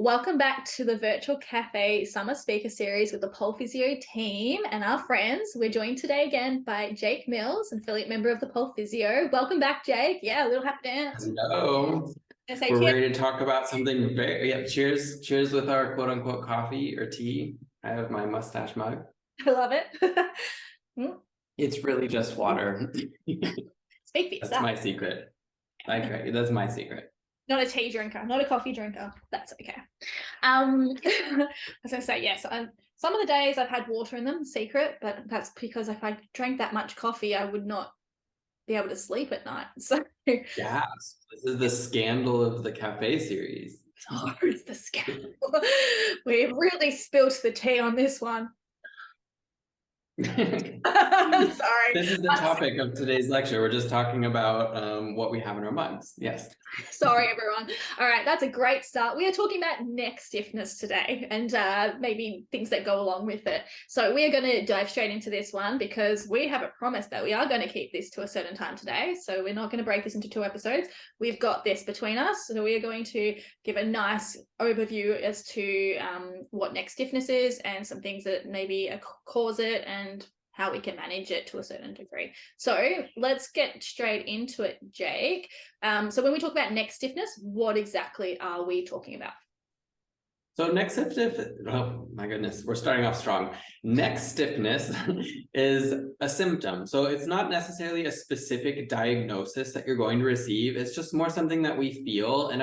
Welcome back to the Virtual Cafe Summer Speaker Series with the Pole Physio team and our friends. We're joined today again by Jake Mills, an affiliate member of the Pole Physio. Welcome back, Jake. Yeah, a little happy dance. Hello. We're ready to talk about something cheers. Cheers with our quote unquote coffee or tea. I have my mustache mug. I love it. It's really just water. Speak for yourself. That's my secret. That's my secret. Not a tea drinker, not a coffee drinker. That's okay. I was going to say, yes, some of the days I've had water in them, secret, but that's because if I drank that much coffee, I would not be able to sleep at night. So yes, this is the scandal of the cafe series. Oh, it's the scandal. We've really spilt the tea on this one. I'm sorry. This is the topic of today's lecture. We're just talking about what we have in our mugs. Yes. Sorry, everyone. All right, that's a great start. We are talking about neck stiffness today and maybe things that go along with it. So we are going to dive straight into this one because we have a promise that we are going to keep this to a certain time today. So we're not going to break this into 2 episodes. We've got this between us. So we are going to give a nice overview as to what neck stiffness is and some things that maybe cause it and how we can manage it to a certain degree. So let's get straight into it, Jake. So when we talk about neck stiffness, what exactly are we talking about? So neck stiffness, oh my goodness, we're starting off strong. Neck stiffness is a symptom. So it's not necessarily a specific diagnosis that you're going to receive. It's just more something that we feel. And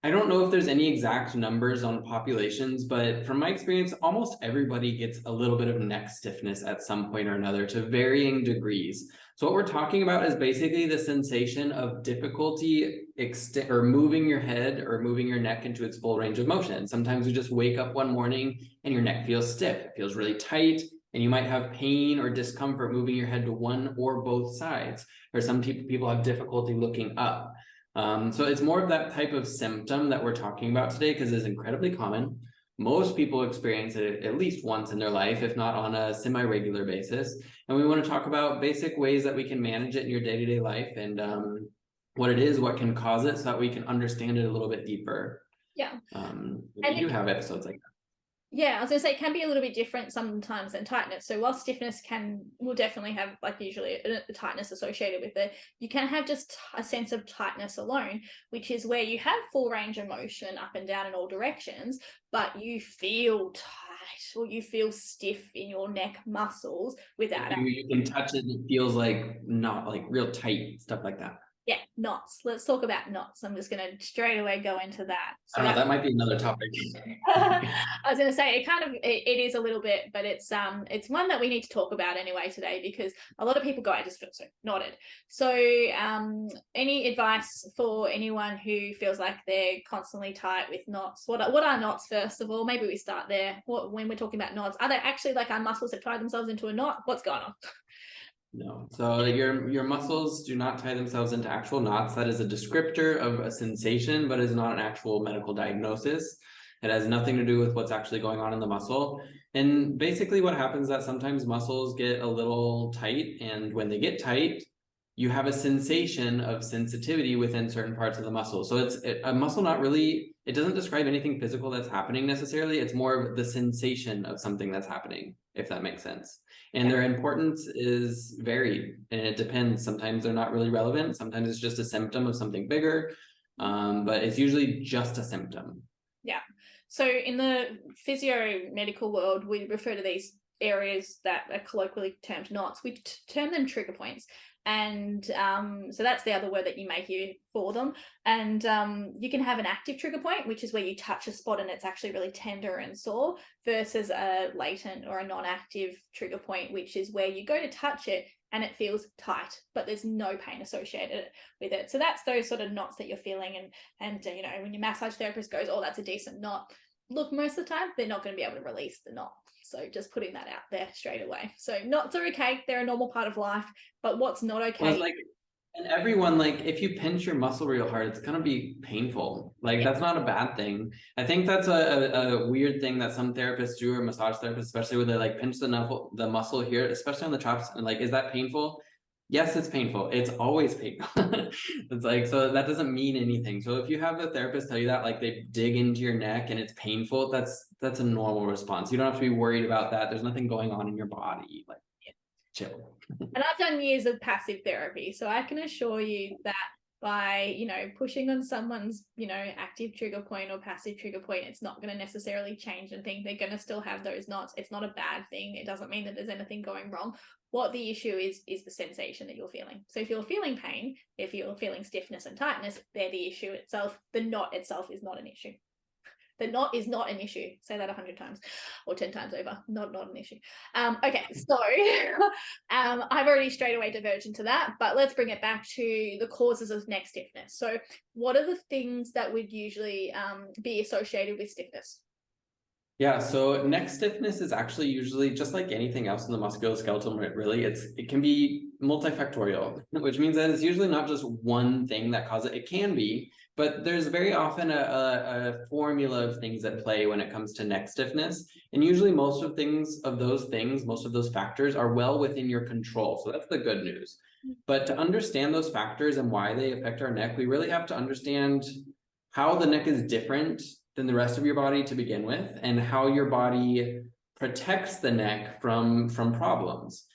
I don't know if there's any exact numbers on populations, but from my experience, almost everybody gets a little bit of neck stiffness at some point or another to varying degrees. So what we're talking about is basically the sensation of difficulty moving your head or moving your neck into its full range of motion. Sometimes you just wake up one morning and your neck feels stiff. It feels really tight, and you might have pain or discomfort moving your head to one or both sides. Or some people have difficulty looking up. So it's more of that type of symptom that we're talking about today because it's incredibly common. Most people experience it at least once in their life, if not on a semi-regular basis. And we want to talk about basic ways that we can manage it in your day-to-day life and what it is, what can cause it, so that we can understand it a little bit deeper. Yeah. We do have episodes like that. Yeah, I was going to say it can be a little bit different sometimes than tightness. So while stiffness will definitely have like usually a tightness associated with it, you can have just a sense of tightness alone, which is where you have full range of motion up and down in all directions, but you feel tight or you feel stiff in your neck muscles without you can touch it and it feels like not like real tight, stuff like that. Yeah, knots. Let's talk about knots. I'm just going to straight away go into that. So that might be another topic. I was going to say it is a little bit, but it's one that we need to talk about anyway today because a lot of people go, I just feel so knotted. So any advice for anyone who feels like they're constantly tight with knots? What are knots, first of all? Maybe we start there. When we're talking about knots, are they actually like our muscles that tie themselves into a knot? What's going on? No. So your muscles do not tie themselves into actual knots. That is a descriptor of a sensation, but is not an actual medical diagnosis. It has nothing to do with what's actually going on in the muscle. And basically what happens is that sometimes muscles get a little tight, and when they get tight, you have a sensation of sensitivity within certain parts of the muscle. So a muscle not really, it doesn't describe anything physical that's happening necessarily. It's more of the sensation of something that's happening, if that makes sense. And their importance is varied, and it depends. Sometimes they're not really relevant. Sometimes it's just a symptom of something bigger, but it's usually just a symptom. Yeah. So in the physio medical world, we refer to these areas that are colloquially termed knots. We term them trigger points. And so that's the other word that you may hear for them. And you can have an active trigger point, which is where you touch a spot and it's actually really tender and sore, versus a latent or a non-active trigger point, which is where you go to touch it and it feels tight, but there's no pain associated with it. So that's those sort of knots that you're feeling. And you know, when your massage therapist goes, oh, that's a decent knot. Look, most of the time, they're not going to be able to release the knot. So just putting that out there straight away. So knots are okay. They're a normal part of life, but what's not okay? Well, and everyone, if you pinch your muscle real hard, it's going to be painful. That's not a bad thing. I think that's a weird thing that some therapists do, or massage therapists, especially where they pinch the muscle here, especially on the chops. And is that painful? Yes, it's painful. It's always painful. It's like, so that doesn't mean anything. So if you have a therapist tell you that, like they dig into your neck and it's painful, that's a normal response. You don't have to be worried about that. There's nothing going on in your body. Like, chill. And I've done years of passive therapy, so I can assure you that by, you know, pushing on someone's, you know, active trigger point or passive trigger point, it's not going to necessarily change anything. They're going to still have those knots. It's not a bad thing. It doesn't mean that there's anything going wrong. What the issue is the sensation that you're feeling. So if you're feeling pain, if you're feeling stiffness and tightness, they're the issue itself. The knot itself is not an issue. The knot is not an issue. Say that 100 times or 10 times over. Not an issue. Okay, so I've already straight away diverged into that, but let's bring it back to the causes of neck stiffness. So what are the things that would usually be associated with stiffness? Yeah, so neck stiffness is actually usually just like anything else in the musculoskeletal, really. It can be multifactorial, which means that it's usually not just one thing that causes it. It can be, but there's very often a formula of things at play when it comes to neck stiffness. And usually most of those factors are well within your control. So that's the good news. But to understand those factors and why they affect our neck, we really have to understand how the neck is different than the rest of your body to begin with, and how your body protects the neck from problems.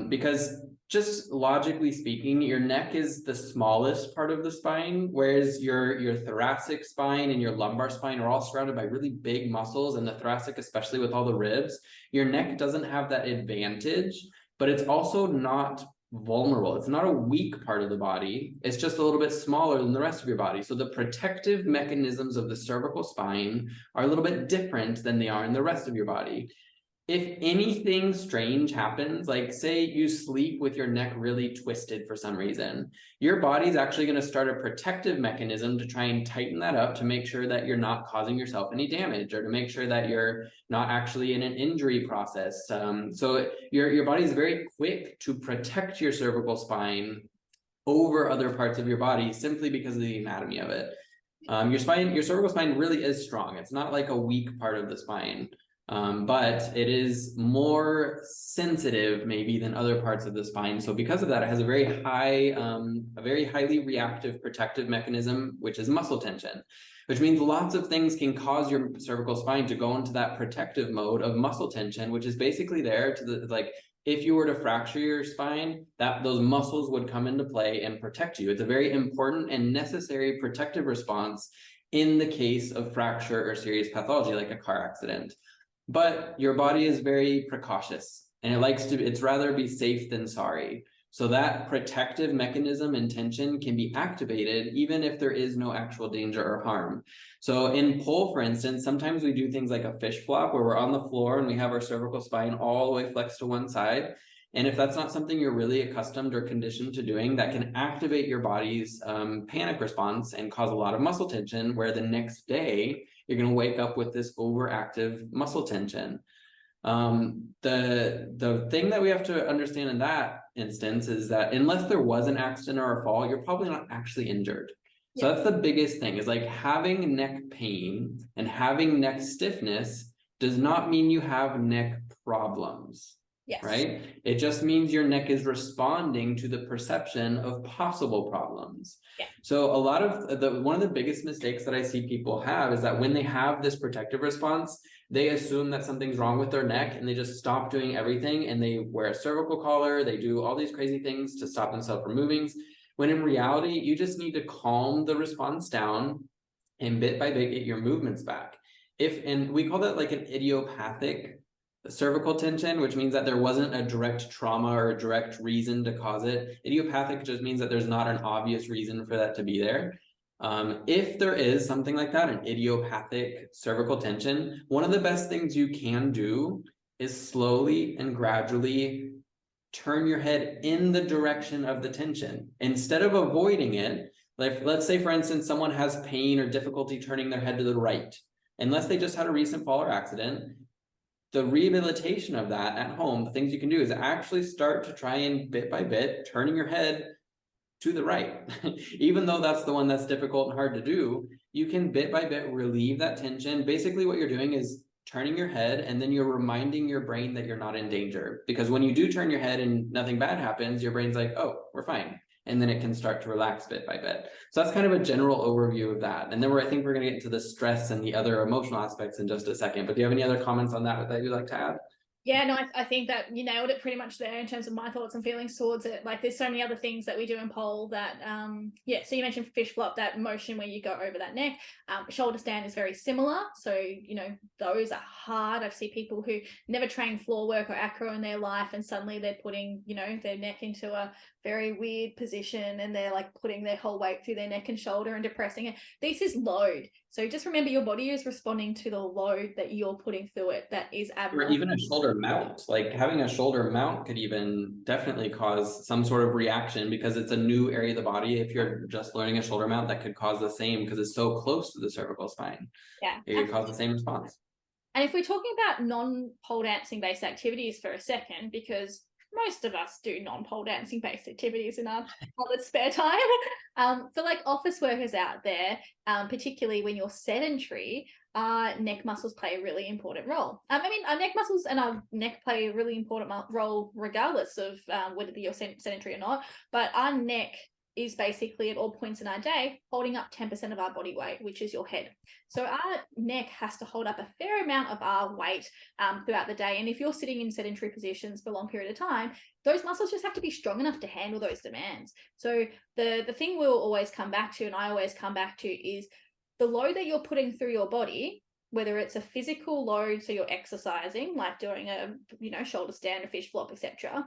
Because just logically speaking, your neck is the smallest part of the spine, whereas your thoracic spine and your lumbar spine are all surrounded by really big muscles, and the thoracic, especially with all the ribs. Your neck doesn't have that advantage, but it's also not vulnerable. It's not a weak part of the body. It's just a little bit smaller than the rest of your body. So the protective mechanisms of the cervical spine are a little bit different than they are in the rest of your body. If anything strange happens, like say you sleep with your neck really twisted for some reason, your body's actually going to start a protective mechanism to try and tighten that up to make sure that you're not causing yourself any damage, or to make sure that you're not actually in an injury process. So your body is very quick to protect your cervical spine over other parts of your body simply because of the anatomy of it. Your cervical spine really is strong. It's not like a weak part of the spine. But it is more sensitive maybe than other parts of the spine. So because of that, it has a very highly reactive protective mechanism, which is muscle tension, which means lots of things can cause your cervical spine to go into that protective mode of muscle tension, which is basically there to if you were to fracture your spine, those muscles would come into play and protect you. It's a very important and necessary protective response in the case of fracture or serious pathology like a car accident. But your body is very precautious, and it's rather be safe than sorry. So that protective mechanism and tension can be activated even if there is no actual danger or harm. So in pull, for instance, sometimes we do things like a fish flop where we're on the floor and we have our cervical spine all the way flexed to one side. And if that's not something you're really accustomed or conditioned to doing, that can activate your body's panic response and cause a lot of muscle tension, where the next day you're going to wake up with this overactive muscle tension. The thing that we have to understand in that instance is that unless there was an accident or a fall, you're probably not actually injured. So that's the biggest thing, is like having neck pain and having neck stiffness does not mean you have neck problems. Yes. Right? It just means your neck is responding to the perception of possible problems. Yeah. So one of the biggest mistakes that I see people have is that when they have this protective response, they assume that something's wrong with their neck and they just stop doing everything, and they wear a cervical collar, they do all these crazy things to stop themselves from moving. When in reality, you just need to calm the response down and bit by bit get your movements back. And we call that like an idiopathic cervical tension, which means that there wasn't a direct trauma or a direct reason to cause it. Idiopathic just means that there's not an obvious reason for that to be there. If there is something like that, an idiopathic cervical tension, one of the best things you can do is slowly and gradually turn your head in the direction of the tension instead of avoiding it. Like, let's say, for instance, someone has pain or difficulty turning their head to the right, unless they just had a recent fall or accident. The rehabilitation of that at home, the things you can do is actually start to try and bit by bit turning your head to the right. Even though that's the one that's difficult and hard to do, you can bit by bit relieve that tension. Basically what you're doing is turning your head, and then you're reminding your brain that you're not in danger. Because when you do turn your head and nothing bad happens, your brain's like, oh, we're fine. And then it can start to relax bit by bit. So that's kind of a general overview of that. And then I think we're going to get into the stress and the other emotional aspects in just a second. But do you have any other comments on that you'd like to add? Yeah, no, I think that you nailed it pretty much there in terms of my thoughts and feelings towards it. Like, there's so many other things that we do in pole that, yeah, so you mentioned fish flop, that motion where you go over that neck. Shoulder stand is very similar. So, you know, those are hard. I see people who never train floor work or acro in their life, and suddenly they're putting, you know, their neck into a very weird position, and they're like putting their whole weight through their neck and shoulder and depressing it. This is load. So just remember, your body is responding to the load that you're putting through it. That is abnormal. Or even a shoulder mount. Like having a shoulder mount could even definitely cause some sort of reaction, because it's a new area of the body. If you're just learning a shoulder mount, that could cause the same, because it's so close to the cervical spine. Yeah, it could cause the same response. And if we're talking about non-pole dancing based activities for a second, because most of us do non-pole dancing based activities in our spare time. For like office workers out there, particularly when you're sedentary, neck muscles play a really important role. I mean, our neck muscles and our neck play a really important role regardless of whether you're sedentary or not. But our neck is basically at all points in our day holding up 10% of our body weight, which is your head. So our neck has to hold up a fair amount of our weight throughout the day. And if you're sitting in sedentary positions for a long period of time, those muscles just have to be strong enough to handle those demands. So the thing we'll always come back to, and I always come back to, is the load that you're putting through your body, whether it's a physical load, so you're exercising, like doing a, you know, shoulder stand, a fish flop, etc.,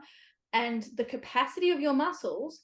and the capacity of your muscles.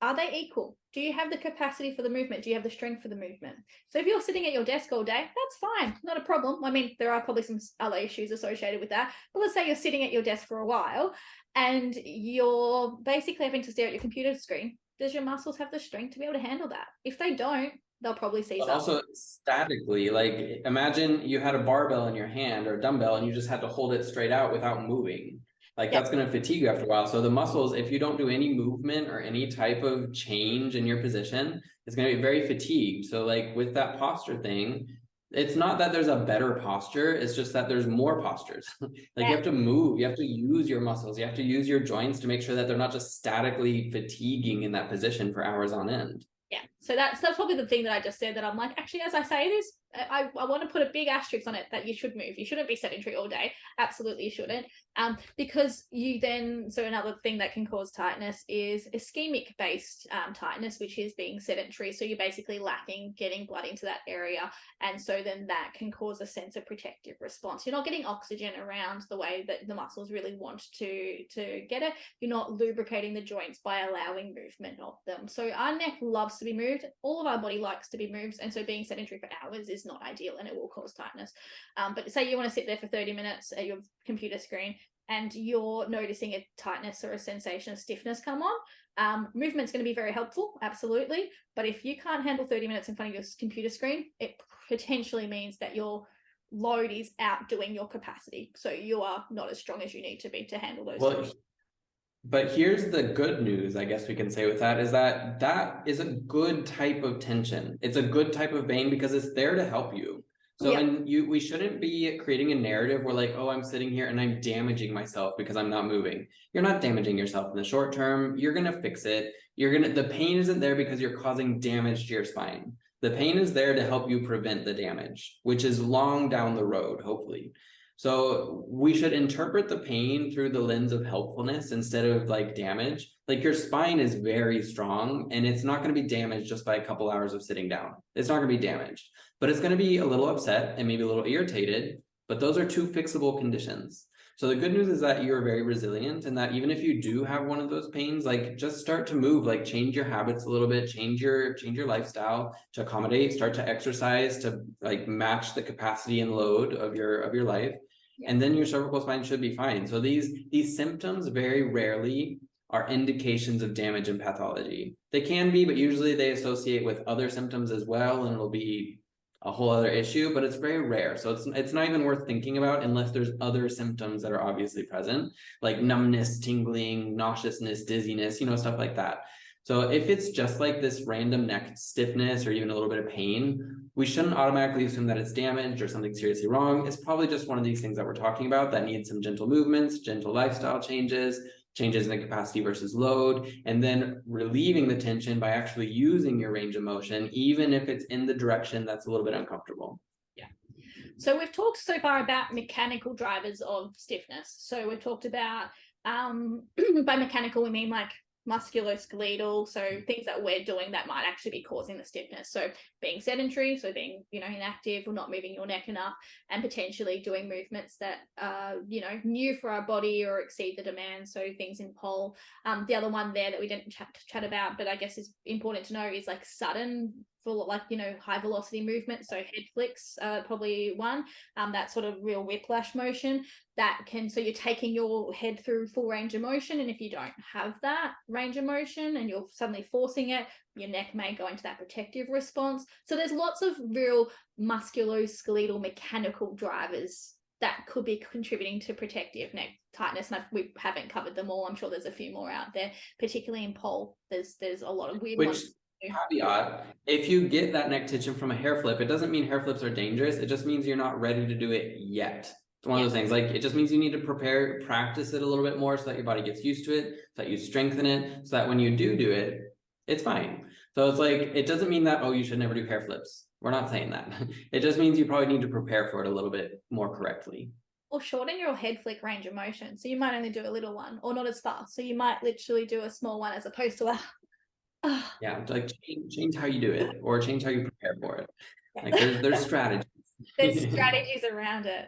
Are they equal? Do you have the capacity for the movement? Do you have the strength for the movement? So if you're sitting at your desk all day, that's fine, not a problem. I mean, there are probably some other issues associated with that, but let's say you're sitting at your desk for a while and you're basically having to stare at your computer screen. Does your muscles have the strength to be able to handle that? If they don't, they'll probably seize up. Also, statically, like imagine you had a barbell in your hand or a dumbbell and you just had to hold it straight out without moving. Like that's going to fatigue you after a while. So the muscles, if you don't do any movement or any type of change in your position, it's going to be very fatigued. So like with that posture thing, it's not that there's a better posture, it's just that there's more postures. Like you have to move, you have to use your muscles, you have to use your joints to make sure that they're not just statically fatiguing in that position for hours on end. Yeah, so that's probably the thing that I just said, that I'm like, actually, as I say this, I want to put a big asterisk on it, that you should move. You shouldn't be sedentary all day. Absolutely you shouldn't. Because you then, so another thing that can cause tightness is ischemic based tightness, which is being sedentary. So you're basically lacking getting blood into that area. And so then that can cause a sense of protective response. You're not getting oxygen around the way that the muscles really want to get it. You're not lubricating the joints by allowing movement of them. So our neck loves to be moved. All of our body likes to be moved. And so being sedentary for hours is not ideal, and it will cause tightness. But say you want to sit there for 30 minutes at your computer screen and you're noticing a tightness or a sensation of stiffness come on, movement's going to be very helpful, absolutely. But if you can't handle 30 minutes in front of your computer screen, it potentially means that your load is outdoing your capacity. So you are not as strong as you need to be to handle those things. But here's the good news, I guess we can say with that, is that that is a good type of tension. It's a good type of pain because it's there to help you. So we shouldn't be creating a narrative where like, oh, I'm sitting here and I'm damaging myself because I'm not moving. You're not damaging yourself in the short term. You're going to fix it. The pain isn't there because you're causing damage to your spine. The pain is there to help you prevent the damage, which is long down the road, hopefully. So we should interpret the pain through the lens of helpfulness instead of like damage. Like your spine is very strong and it's not going to be damaged just by a couple hours of sitting down. It's not going to be damaged, but it's going to be a little upset and maybe a little irritated, but those are two fixable conditions. So the good news is that you're very resilient, and that even if you do have one of those pains, like just start to move, like change your habits a little bit, change your lifestyle to accommodate, start to exercise to like match the capacity and load of your life. Yeah. And then your cervical spine should be fine. So these symptoms very rarely are indications of damage and pathology. They can be, but usually they associate with other symptoms as well, and it'll be a whole other issue, but it's very rare. So it's not even worth thinking about unless there's other symptoms that are obviously present, like numbness, tingling, nauseousness, dizziness, stuff like that. So if it's just like this random neck stiffness or even a little bit of pain, we shouldn't automatically assume that it's damaged or something seriously wrong. It's probably just one of these things that we're talking about that needs some gentle movements, gentle lifestyle changes, changes in the capacity versus load, and then relieving the tension by actually using your range of motion, even if it's in the direction that's a little bit uncomfortable. Yeah. So we've talked so far about mechanical drivers of stiffness. So we've talked about, by mechanical, we mean like musculoskeletal, so things that we're doing that might actually be causing the stiffness. So being sedentary, so being, inactive or not moving your neck enough, and potentially doing movements that are, new for our body or exceed the demand. So things in pole. The other one there that we didn't chat about, but I guess is important to know, is like sudden, for like, high velocity movement. So head flicks, probably one, that sort of real whiplash motion that can, so you're taking your head through full range of motion, and if you don't have that range of motion and you're suddenly forcing it, your neck may go into that protective response. So there's lots of real musculoskeletal mechanical drivers that could be contributing to protective neck tightness, and we haven't covered them all. I'm sure there's a few more out there, particularly in pole. There's a lot of weird ones. Caveat, if you get that neck tension from a hair flip, it doesn't mean hair flips are dangerous. It just means you're not ready to do it yet. It's one of those things, like it just means you need to practice it a little bit more so that your body gets used to it, so that you strengthen it, so that when you do it, it's fine. So it's like, it doesn't mean that, oh, you should never do hair flips. We're not saying that. It just means you probably need to prepare for it a little bit more correctly. Or shorten your head flick range of motion. So you might only do a little one, or not as fast. So you might literally do a small one as opposed to a yeah, like change how you do it, or change how you prepare for it. Like there's strategies. There's strategies around it.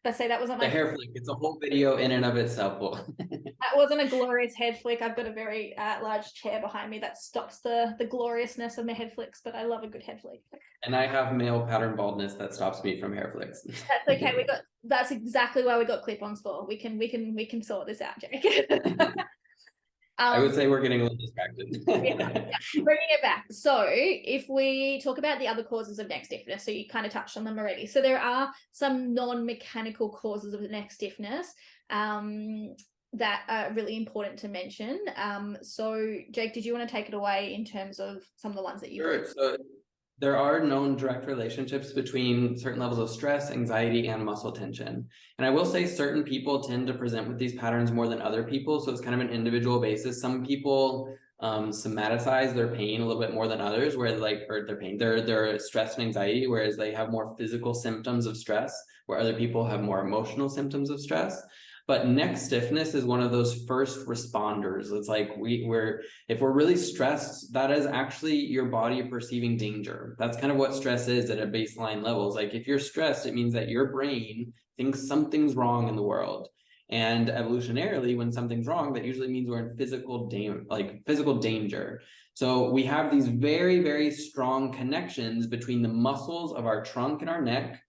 But say that wasn't the hair flick. It's a whole video in and of itself. That wasn't a glorious head flick. I've got a very large chair behind me that stops the gloriousness of my head flicks, but I love a good head flick. And I have male pattern baldness that stops me from hair flicks. That's okay. That's exactly why we got clip-ons for. We can sort this out, Jake. I would say we're getting a little distracted. Bringing it back. So if we talk about the other causes of neck stiffness, so you kind of touched on them already. So there are some non-mechanical causes of neck stiffness that are really important to mention. So Jake, did you want to take it away in terms of some of the ones that you Sure. So there are known direct relationships between certain levels of stress, anxiety, and muscle tension. And I will say certain people tend to present with these patterns more than other people. So it's kind of an individual basis. Some people somaticize their pain a little bit more than others, where their stress and anxiety, whereas they have more physical symptoms of stress, where other people have more emotional symptoms of stress. But neck stiffness is one of those first responders. It's like if we're really stressed, that is actually your body perceiving danger. That's kind of what stress is at a baseline level. It's like if you're stressed, it means that your brain thinks something's wrong in the world. And evolutionarily, when something's wrong, that usually means we're in physical danger. So we have these very, very strong connections between the muscles of our trunk and our neck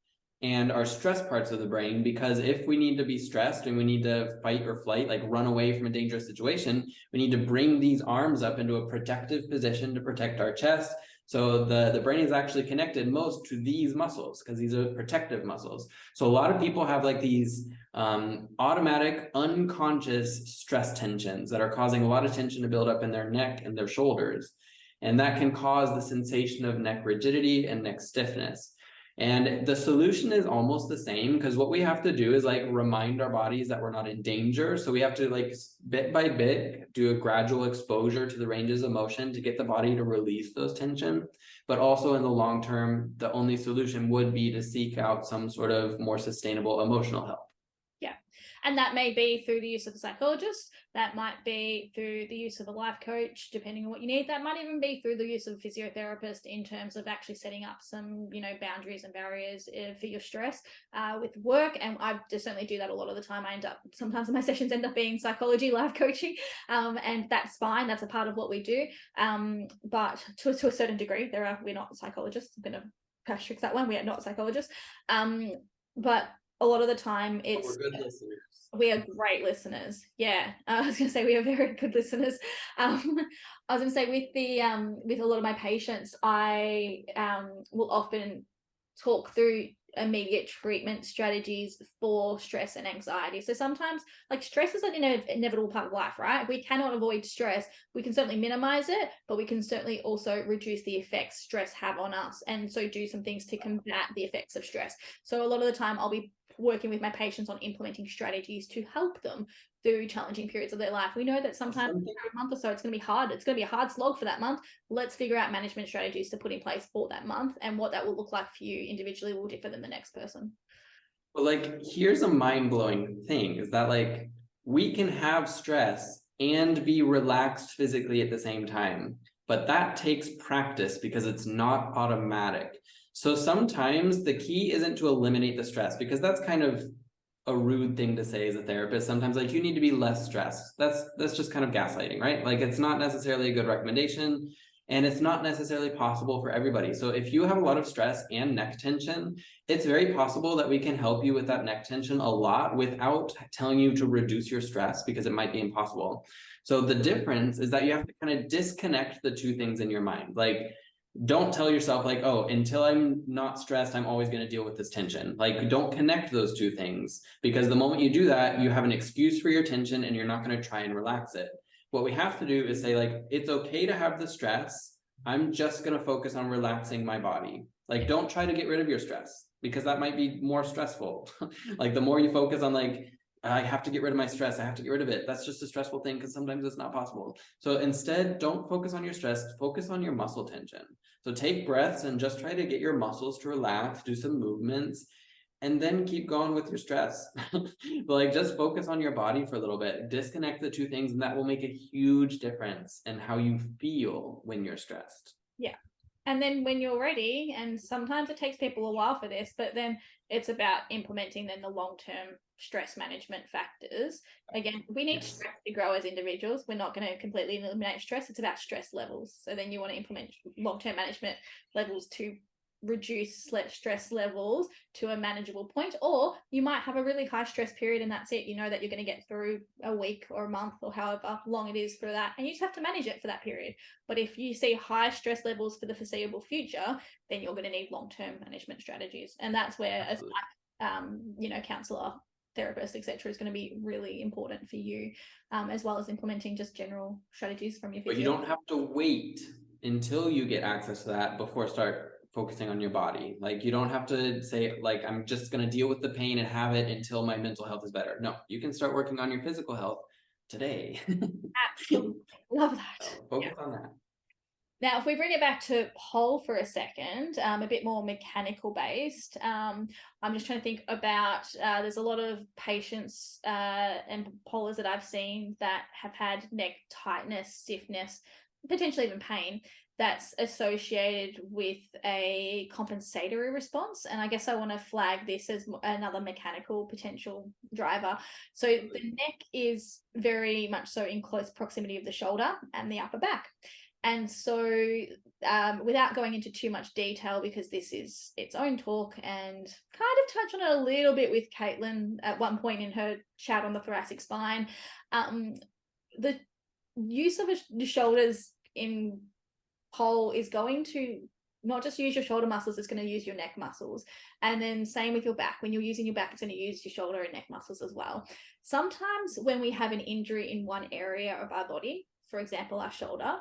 and our stress parts of the brain, because if we need to be stressed and we need to fight or flight, like run away from a dangerous situation, we need to bring these arms up into a protective position to protect our chest. So the brain is actually connected most to these muscles because these are protective muscles. So a lot of people have like these automatic, unconscious stress tensions that are causing a lot of tension to build up in their neck and their shoulders. And that can cause the sensation of neck rigidity and neck stiffness. And the solution is almost the same, because what we have to do is like remind our bodies that we're not in danger. So we have to like bit by bit do a gradual exposure to the ranges of motion to get the body to release those tension. But also in the long term, the only solution would be to seek out some sort of more sustainable emotional help. Yeah. And that may be through the use of a psychologist. That might be through the use of a life coach, depending on what you need. That might even be through the use of a physiotherapist in terms of actually setting up some, boundaries and barriers for your stress with work. And I just certainly do that a lot of the time. Sometimes my sessions end up being psychology, life coaching, and that's fine. That's a part of what we do. But to a certain degree, we're not psychologists. I'm going to asterisk that one. We are not psychologists. But a lot of the time we're good listeners. We are great listeners. Yeah. I was going to say we are very good listeners. I was going to say with a lot of my patients, I will often talk through immediate treatment strategies for stress and anxiety. So sometimes, like, stress is an inevitable part of life, right? We cannot avoid stress. We can certainly minimize it, but we can certainly also reduce the effects stress have on us, and so do some things to combat the effects of stress. So a lot of the time I'll be working with my patients on implementing strategies to help them through challenging periods of their life. We know that sometimes every month or so it's going to be hard. It's going to be a hard slog for that month. Let's figure out management strategies to put in place for that month, and what that will look like for you individually will differ than the next person. But like, here's a mind-blowing thing, is that like, we can have stress and be relaxed physically at the same time, but that takes practice because it's not automatic. So sometimes the key isn't to eliminate the stress, because that's kind of a rude thing to say as a therapist. Sometimes, like, you need to be less stressed. That's just kind of gaslighting, right? Like, it's not necessarily a good recommendation, and it's not necessarily possible for everybody. So if you have a lot of stress and neck tension, it's very possible that we can help you with that neck tension a lot without telling you to reduce your stress, because it might be impossible. So the difference is that you have to kind of disconnect the two things in your mind. Like, don't tell yourself like, oh, until I'm not stressed, I'm always going to deal with this tension. Like, don't connect those two things, because the moment you do that, you have an excuse for your tension and you're not going to try and relax it. What we have to do is say, like, it's okay to have the stress. I'm just going to focus on relaxing my body. Like, don't try to get rid of your stress, because that might be more stressful. Like, the more you focus on like, I have to get rid of my stress, I have to get rid of it, that's just a stressful thing, because sometimes it's not possible. So instead, don't focus on your stress, focus on your muscle tension. So take breaths and just try to get your muscles to relax, do some movements, and then keep going with your stress. But like, just focus on your body for a little bit, disconnect the two things, and that will make a huge difference in how you feel when you're stressed. Yeah. And then when you're ready, and sometimes it takes people a while for this, but then it's about implementing then the long-term stress management factors. Again, we need stress to grow as individuals. We're not going to completely eliminate stress. It's about stress levels. So then you want to implement long-term management levels to reduce stress levels to a manageable point. Or you might have a really high stress period, and that's it. You know that you're going to get through a week or a month or however long it is for that, and you just have to manage it for that period. But if you see high stress levels for the foreseeable future, then you're going to need long-term management strategies, and that's where a counselor, therapist, etc., is going to be really important for you, as well as implementing just general strategies from your physio. But you don't have to wait until you get access to that before start focusing on your body. Like, you don't have to say like, I'm just going to deal with the pain and have it until my mental health is better. No, you can start working on your physical health today. Absolutely. Love that. So focus on that. Now, if we bring it back to pole for a second, a bit more mechanical based, I'm just trying to think about, there's a lot of patients and polers that I've seen that have had neck tightness, stiffness, potentially even pain, that's associated with a compensatory response. And I guess I want to flag this as another mechanical potential driver. So the neck is very much so in close proximity of the shoulder and the upper back. And so without going into too much detail, because this is its own talk, and kind of touch on it a little bit with Caitlin at one point in her chat on the thoracic spine, the use of the shoulders in pole is going to not just use your shoulder muscles, it's going to use your neck muscles. And then same with your back. When you're using your back, it's going to use your shoulder and neck muscles as well. Sometimes when we have an injury in one area of our body, for example, our shoulder,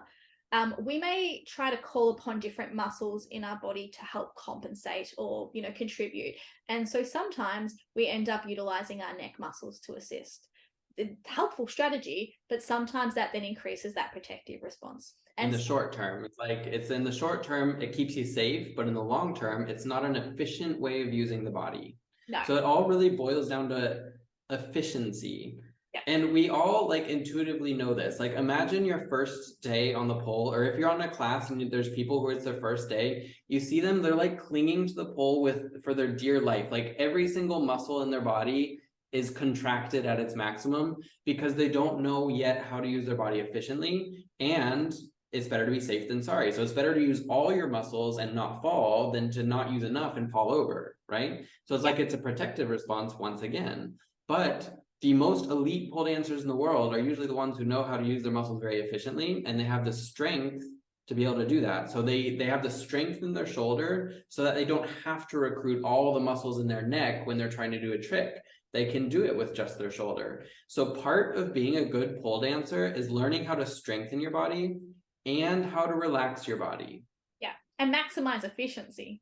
we may try to call upon different muscles in our body to help compensate or, contribute. And so sometimes we end up utilizing our neck muscles to assist. The helpful strategy, but sometimes that then increases that protective response. And in the short term, it's in the short term, it keeps you safe, but in the long term, it's not an efficient way of using the body. No. So it all really boils down to efficiency. Yeah. And we all intuitively know this. Like, imagine your first day on the pole, or if you're on a class and there's people who it's their first day, you see them, they're clinging to the pole for their dear life. Like, every single muscle in their body is contracted at its maximum because they don't know yet how to use their body efficiently. And it's better to be safe than sorry. So it's better to use all your muscles and not fall than to not use enough and fall over, right? So it's it's a protective response once again. But the most elite pole dancers in the world are usually the ones who know how to use their muscles very efficiently, and they have the strength to be able to do that. So they have the strength in their shoulder so that they don't have to recruit all the muscles in their neck when they're trying to do a trick. They can do it with just their shoulder. So part of being a good pole dancer is learning how to strengthen your body and how to relax your body. Yeah, and maximize efficiency.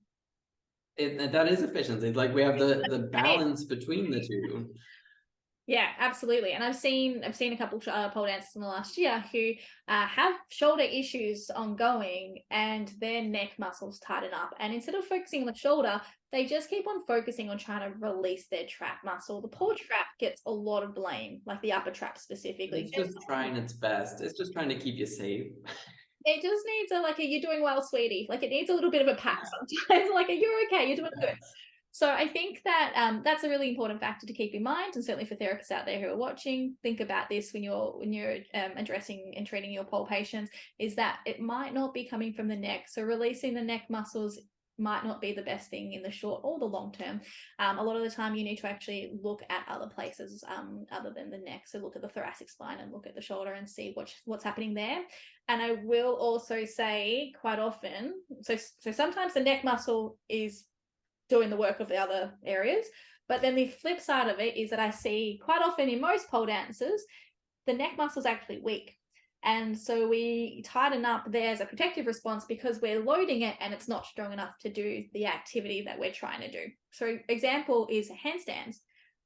That is efficiency. Like we have the balance between the two. Yeah, absolutely. And I've seen a couple pole dancers in the last year who have shoulder issues ongoing, and their neck muscles tighten up. And instead of focusing on the shoulder, they just keep on focusing on trying to release their trap muscle. The poor trap gets a lot of blame, like the upper trap specifically. It's just trying its best. It's just trying to keep you safe. It just needs a you're doing well, sweetie. Like, it needs a little bit of a pat sometimes. Like, you're okay, you're doing good. So I think that that's a really important factor to keep in mind, and certainly for therapists out there who are watching, think about this when you're addressing and treating your pole patients, is that it might not be coming from the neck. So releasing the neck muscles might not be the best thing in the short or the long term. A lot of the time you need to actually look at other places other than the neck. So look at the thoracic spine and look at the shoulder and see what's happening there. And I will also say quite often, so sometimes the neck muscle is doing the work of the other areas. But then the flip side of it is that I see quite often in most pole dancers, the neck muscle is actually weak. And so we tighten up there as a protective response because we're loading it and it's not strong enough to do the activity that we're trying to do. So example is handstands.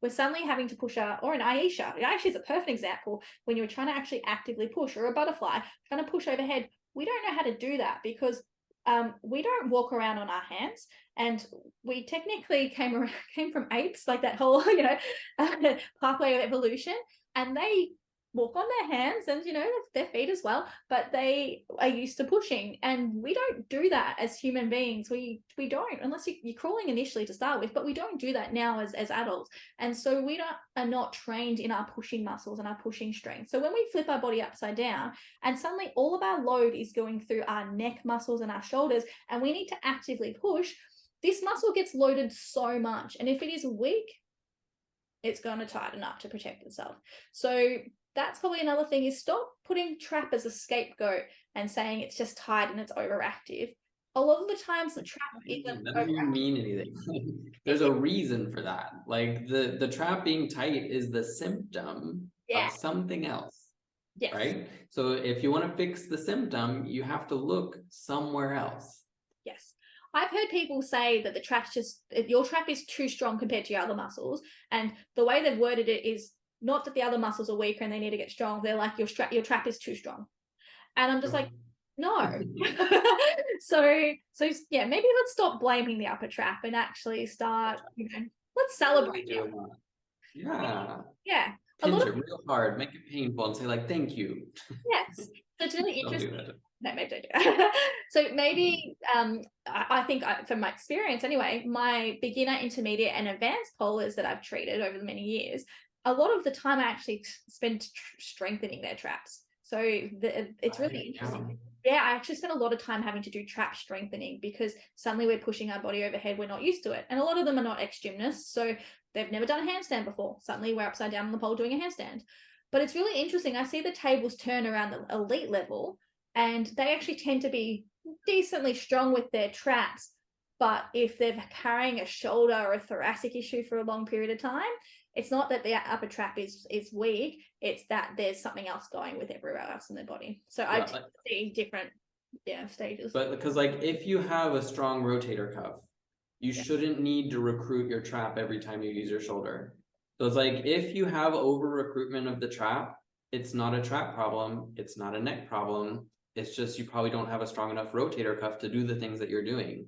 We're suddenly having to push or an Aisha. Aisha is a perfect example when you're trying to actually actively push, or a butterfly, trying to push overhead. We don't know how to do that because we don't walk around on our hands, and we technically came from apes, like that whole pathway of evolution, and they walk on their hands and their feet as well, but they are used to pushing, and we don't do that as human beings. We don't, unless you're crawling initially to start with, but we don't do that now as adults. And so we are not trained in our pushing muscles and our pushing strength. So when we flip our body upside down and suddenly all of our load is going through our neck muscles and our shoulders, and we need to actively push, this muscle gets loaded so much, and if it is weak, it's going to tighten up to protect itself. So that's probably another thing, is stop putting trap as a scapegoat and saying it's just tight and it's overactive. A lot of the times the trap isn't. That doesn't even mean anything. There's a reason for that. Like the trap being tight is the symptom of something else. Yes. Right? So if you want to fix the symptom, you have to look somewhere else. Yes. I've heard people say that your trap is too strong compared to your other muscles. And the way they've worded it is not that the other muscles are weaker and they need to get strong. They're like, your trap is too strong. And I'm just like, no. So yeah, maybe let's stop blaming the upper trap and actually start, let's celebrate it. Yeah. Yeah. Pinch it real hard, make it painful, and say like, thank you. Yes. So it's really interesting. No, maybe don't do it. So maybe I think from my experience anyway, my beginner, intermediate, and advanced polers that I've treated over the many years, a lot of the time I actually spent strengthening their traps. So it's really interesting. Yeah, I actually spent a lot of time having to do trap strengthening because suddenly we're pushing our body overhead. We're not used to it. And a lot of them are not ex-gymnasts, so they've never done a handstand before. Suddenly we're upside down on the pole doing a handstand. But it's really interesting. I see the tables turn around the elite level, and they actually tend to be decently strong with their traps. But if they're carrying a shoulder or a thoracic issue for a long period of time, it's not that the upper trap is weak, it's that there's something else going with everywhere else in their body. So I see different stages. But because like if you have a strong rotator cuff, you shouldn't need to recruit your trap every time you use your shoulder. So it's like if you have over recruitment of the trap, it's not a trap problem, it's not a neck problem. It's just you probably don't have a strong enough rotator cuff to do the things that you're doing.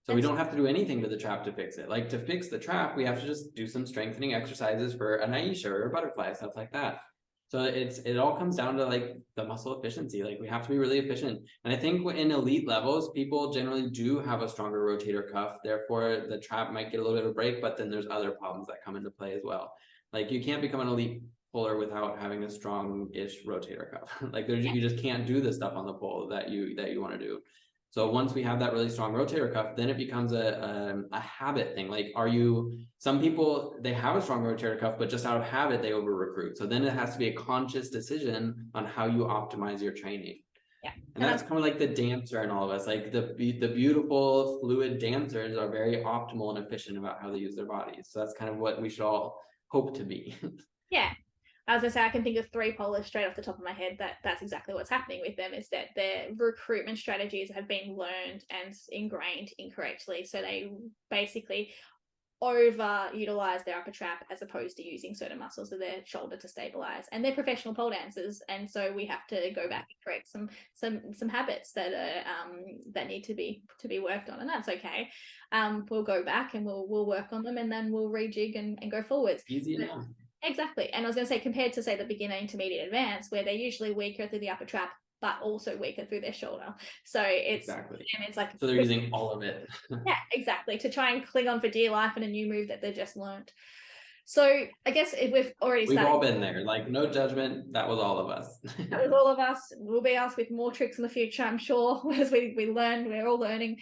So we don't have to do anything to the trap to fix it. Like to fix the trap, we have to just do some strengthening exercises for an Aisha or a butterfly, stuff like that. So it all comes down to like the muscle efficiency. Like we have to be really efficient. And I think in elite levels, people generally do have a stronger rotator cuff. Therefore, the trap might get a little bit of a break, but then there's other problems that come into play as well. Like you can't become an elite poler without having a strong-ish rotator cuff. Like you just can't do the stuff on the pole that you want to do. So once we have that really strong rotator cuff, then it becomes a habit thing. Like some people, they have a strong rotator cuff, but just out of habit, they over recruit. So then it has to be a conscious decision on how you optimize your training. Yeah. And that's kind of like the dancer in all of us. Like the beautiful fluid dancers are very optimal and efficient about how they use their bodies. So that's kind of what we should all hope to be. Yeah. As I say, I can think of 3 polars straight off the top of my head that's exactly what's happening with them, is that their recruitment strategies have been learned and ingrained incorrectly. So they basically over-utilize their upper trap as opposed to using certain muscles of their shoulder to stabilize. And they're professional pole dancers, and so we have to go back and correct some habits that are that need to be worked on, and that's okay. We'll go back and we'll work on them, and then we'll rejig and go forwards. Easy enough. Exactly. And I was going to say, compared to, say, the beginner, intermediate, advanced, where they're usually weaker through the upper trap, but also weaker through their shoulder. So it's exactly. And it's like, so they're using all of it. Yeah, exactly, to try and cling on for dear life in a new move that they just learned. So I guess we've all been there. Like, no judgment. That was all of us. That was all of us. We'll be asked with more tricks in the future, I'm sure, as we learn. We're all learning.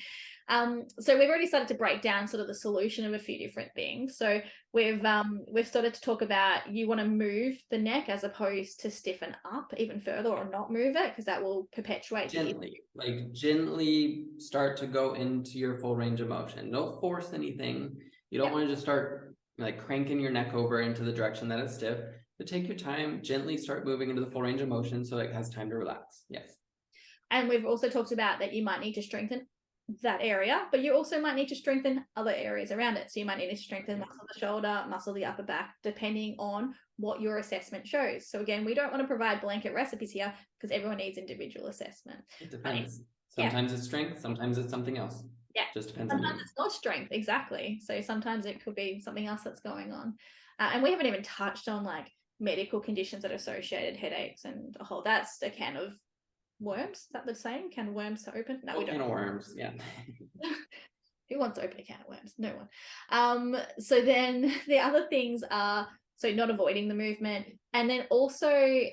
So we've already started to break down sort of the solution of a few different things. So we've started to talk about, you want to move the neck as opposed to stiffen up even further, or not move it, because that will perpetuate gently start to go into your full range of motion. Don't force anything. You don't want to just start like cranking your neck over into the direction that it's stiff, but take your time, gently start moving into the full range of motion so it has time to relax. Yes. And we've also talked about that you might need to strengthen that area, but you also might need to strengthen other areas around it. So you might need to strengthen muscle of the shoulder, muscle of the upper back, depending on what your assessment shows. So again, we don't want to provide blanket recipes here, because everyone needs individual assessment. It depends. Sometimes it's strength, sometimes it's something else. Yeah, just depends. Sometimes it's not strength, exactly. So sometimes it could be something else that's going on. And we haven't even touched on like medical conditions that are associated, headaches and a whole. That's a can of worms. Is that the same? Can of worms to open? No, we don't. Can of worms, yeah. Who wants to open a can of worms? No one. So then the other things are, so not avoiding the movement, and then also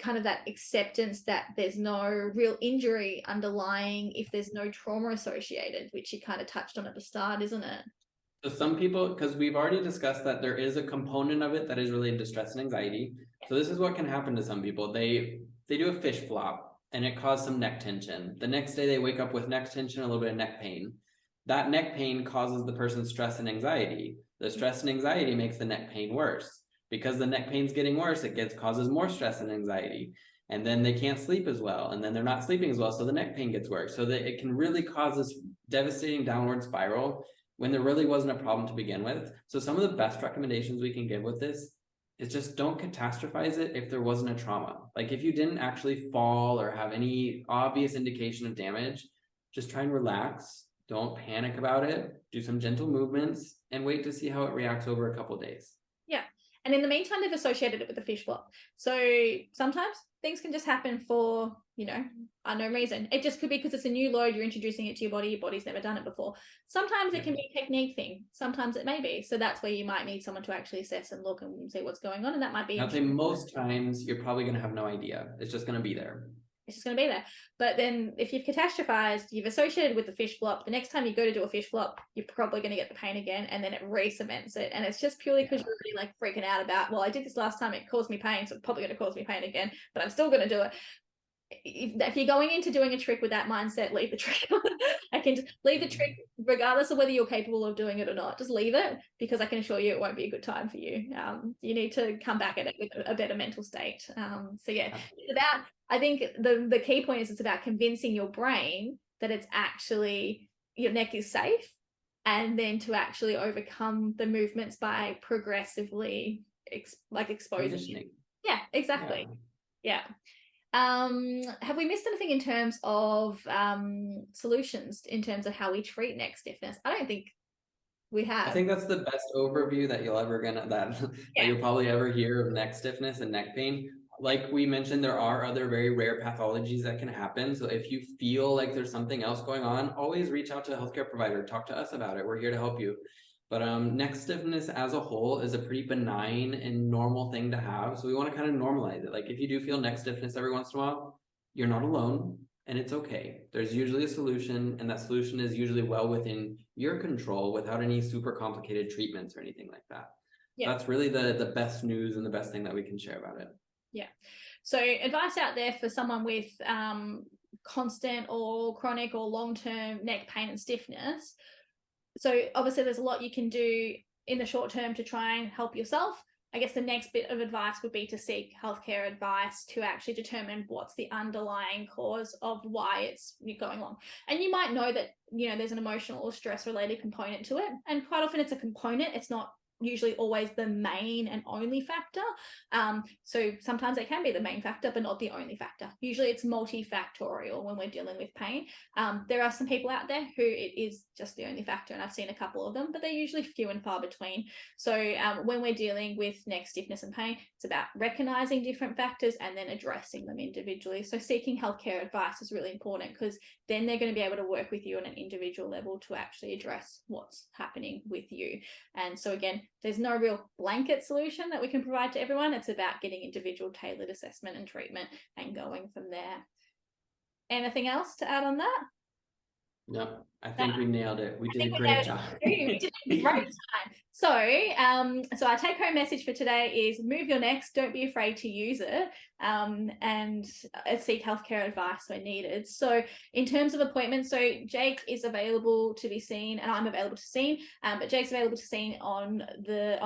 kind of that acceptance that there's no real injury underlying if there's no trauma associated, which you kind of touched on at the start, isn't it? So some people, because we've already discussed that there is a component of it that is related to stress and anxiety. So this is what can happen to some people. They do a fish flop and it caused some neck tension. The next day they wake up with neck tension, a little bit of neck pain. That neck pain causes the person stress and anxiety. The stress and anxiety makes the neck pain worse. Because the neck pain's getting worse, it causes more stress and anxiety. And then they can't sleep as well. And then they're not sleeping as well. So the neck pain gets worse. So that it can really cause this devastating downward spiral when there really wasn't a problem to begin with. So some of the best recommendations we can give with this is just don't catastrophize it if there wasn't a trauma. Like if you didn't actually fall or have any obvious indication of damage, just try and relax. Don't panic about it. Do some gentle movements and wait to see how it reacts over a couple of days. Yeah. And in the meantime, they've associated it with the fish flop. So sometimes things can just happen for, unknown reason. It just could be because it's a new load, you're introducing it to your body's never done it before. Sometimes it can be a technique thing. Sometimes it may be. So that's where you might need someone to actually assess and look and see what's going on. And that might be... I'd say most times you're probably going to have no idea. It's just going to be there. It's just going to be there. But then if you've catastrophized, you've associated with the fish flop, the next time you go to do a fish flop, you're probably going to get the pain again, and then it re-cements it. And it's just purely because you're really like freaking out about, well, I did this last time, it caused me pain, so it's probably going to cause me pain again, but I'm still going to do it. If you're going into doing a trick with that mindset, leave the trick. I can just leave the trick regardless of whether you're capable of doing it or not. Just leave it, because I can assure you it won't be a good time for you. You need to come back at it with a better mental state. So yeah, it's about, I think the key point is it's about convincing your brain that it's actually, your neck is safe, and then to actually overcome the movements by progressively exposing. Yeah, exactly. Yeah. Have we missed anything in terms of solutions in terms of how we treat neck stiffness? I don't think we have. I think that's the best overview that you'll probably ever hear of neck stiffness and neck pain. Like we mentioned, there are other very rare pathologies that can happen. So if you feel like there's something else going on, always reach out to a healthcare provider. Talk to us about it. We're here to help you. But neck stiffness as a whole is a pretty benign and normal thing to have. So we want to kind of normalize it. Like if you do feel neck stiffness every once in a while, you're not alone and it's okay. There's usually a solution, and that solution is usually well within your control without any super complicated treatments or anything like that. Yeah. So that's really the best news and the best thing that we can share about it. Yeah. So advice out there for someone with constant or chronic or long-term neck pain and stiffness. So obviously there's a lot you can do in the short term to try and help yourself. I guess the next bit of advice would be to seek healthcare advice to actually determine what's the underlying cause of why it's going on. And you might know that, there's an emotional or stress related component to it. And quite often it's a component. It's not usually always the main and only factor. So sometimes it can be the main factor, but not the only factor. Usually it's multifactorial when we're dealing with pain. There are some people out there who it is just the only factor, and I've seen a couple of them, but they're usually few and far between. So when we're dealing with neck stiffness and pain, it's about recognizing different factors and then addressing them individually. So seeking healthcare advice is really important, because then they're going to be able to work with you on an individual level to actually address what's happening with you. And so again, there's no real blanket solution that we can provide to everyone. It's about getting individual tailored assessment and treatment and going from there. Anything else to add on that? No, I think we nailed it. We did a great job. We did a great time. So our take-home message for today is move your necks. Don't be afraid to use it, and seek healthcare advice when needed. So in terms of appointments, so Jake is available to be seen, and I'm available to see. But Jake's available to see on the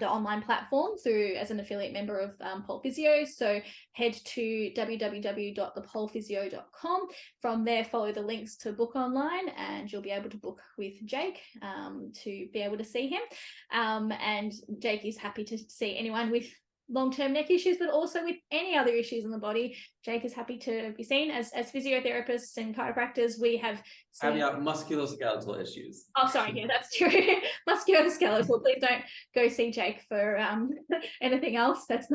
online platform as an affiliate member of Pole Physio. So head to www.thepolephysio.com. From there, follow the links to book online, and you'll be able to book with Jake to be able to see him. And Jake is happy to see anyone with long-term neck issues, but also with any other issues in the body. Jake is happy to be seen. As physiotherapists and chiropractors, we have musculoskeletal issues. Oh, sorry, yeah, that's true. Musculoskeletal. Please don't go see Jake for anything else that's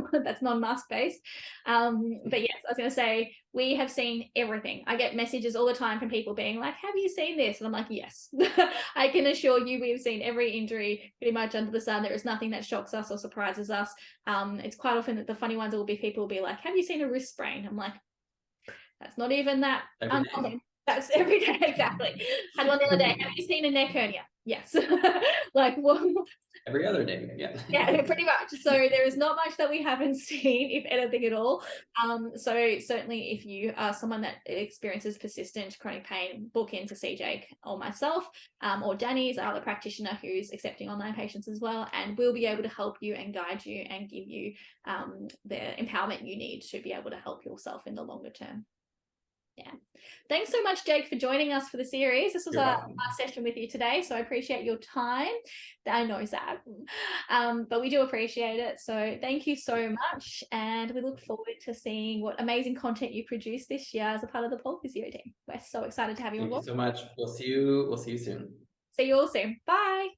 non-mask based. But yes, I was going to say, we have seen everything. I get messages all the time from people being like, have you seen this? And I'm like, yes. I can assure you we've seen every injury pretty much under the sun. There is nothing that shocks us or surprises us. It's quite often that the funny ones will be people will be like, have you seen a wrist sprain? I'm like, that's not even that uncommon. That's every day, exactly. Had one the other day. Have you seen a neck hernia? Yes. Like, well, every other day, yeah. Yeah, pretty much. So there is not much that we haven't seen, if anything at all. So certainly if you are someone that experiences persistent chronic pain, book in to see Jake or myself, or Danny's our other practitioner who's accepting online patients as well, and we'll be able to help you and guide you and give you the empowerment you need to be able to help yourself in the longer term. Yeah. Thanks so much, Jake, for joining us for the series. This was our last session with you today, so I appreciate your time. I know, Zab, but we do appreciate it. So thank you so much, and we look forward to seeing what amazing content you produce this year as a part of the Pole Physio team. We're so excited to have you on board. Thank you so much. We'll see you soon. See you all soon. Bye.